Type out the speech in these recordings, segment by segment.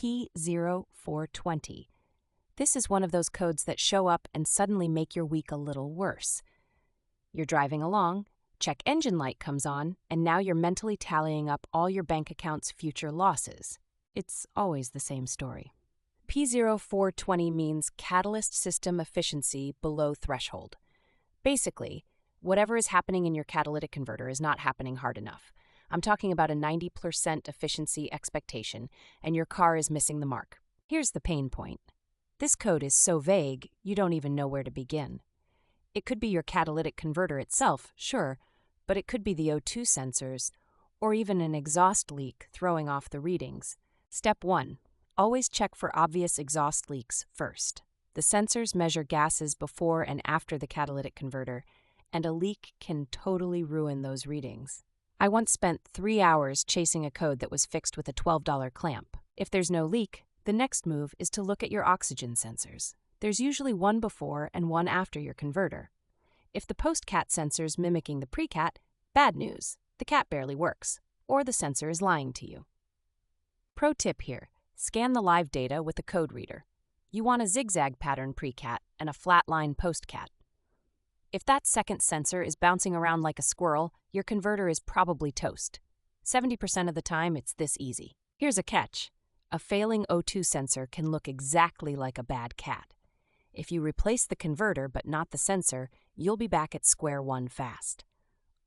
P0420. This is one of those codes that show up and suddenly make your week a little worse. You're driving along, check engine light comes on, and now you're mentally tallying up all your bank account's future losses. It's always the same story. P0420 means catalyst system efficiency below threshold. Basically, whatever is happening in your catalytic converter is not happening hard enough. I'm talking about a 90% efficiency expectation, and your car is missing the mark. Here's the pain point. This code is so vague, you don't even know where to begin. It could be your catalytic converter itself, sure, but it could be the O2 sensors, or even an exhaust leak throwing off the readings. Step 1. Always check for obvious exhaust leaks first. The sensors measure gases before and after the catalytic converter, and a leak can totally ruin those readings. I once spent 3 hours chasing a code that was fixed with a $12 clamp. If there's no leak, the next move is to look at your oxygen sensors. There's usually one before and one after your converter. If the post-cat sensor's mimicking the pre-cat, bad news. The cat barely works, or the sensor is lying to you. Pro tip here, scan the live data with a code reader. You want a zigzag pattern pre-cat and a flat line post-cat. If that second sensor is bouncing around like a squirrel, your converter is probably toast. 70% of the time, it's this easy. Here's a catch. A failing O2 sensor can look exactly like a bad cat. If you replace the converter but not the sensor, you'll be back at square one fast.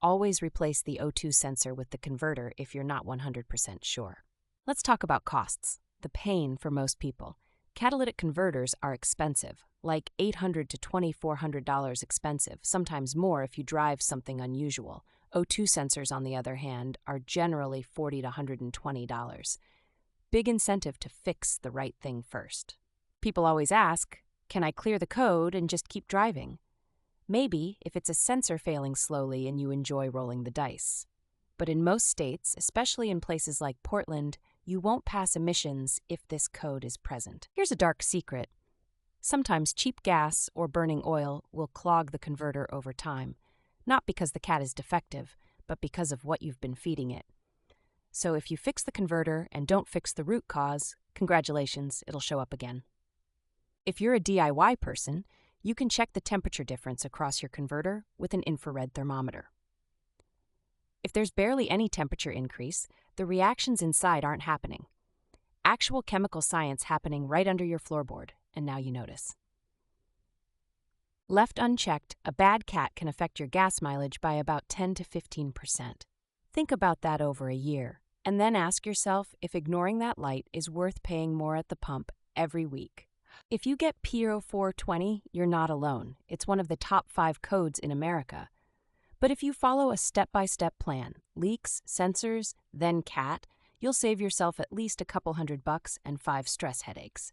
Always replace the O2 sensor with the converter if you're not 100% sure. Let's talk about costs, the pain for most people. Catalytic converters are expensive, like $800 to $2,400 expensive, sometimes more if you drive something unusual. O2 sensors, on the other hand, are generally $40 to $120. Big incentive to fix the right thing first. People always ask, can I clear the code and just keep driving? Maybe if it's a sensor failing slowly and you enjoy rolling the dice. But in most states, especially in places like Portland, you won't pass emissions if this code is present. Here's a dark secret. Sometimes cheap gas or burning oil will clog the converter over time, not because the cat is defective, but because of what you've been feeding it. So if you fix the converter and don't fix the root cause, congratulations, it'll show up again. If you're a DIY person, you can check the temperature difference across your converter with an infrared thermometer. If there's barely any temperature increase, the reactions inside aren't happening. Actual chemical science happening right under your floorboard, and now you notice. Left unchecked, a bad cat can affect your gas mileage by about 10 to 15%. Think about that over a year, and then ask yourself if ignoring that light is worth paying more at the pump every week. If you get P0420, you're not alone. It's one of the top 5 codes in America. But if you follow a step-by-step plan, leaks, sensors, then cat, you'll save yourself at least a couple $100 and 5 stress headaches.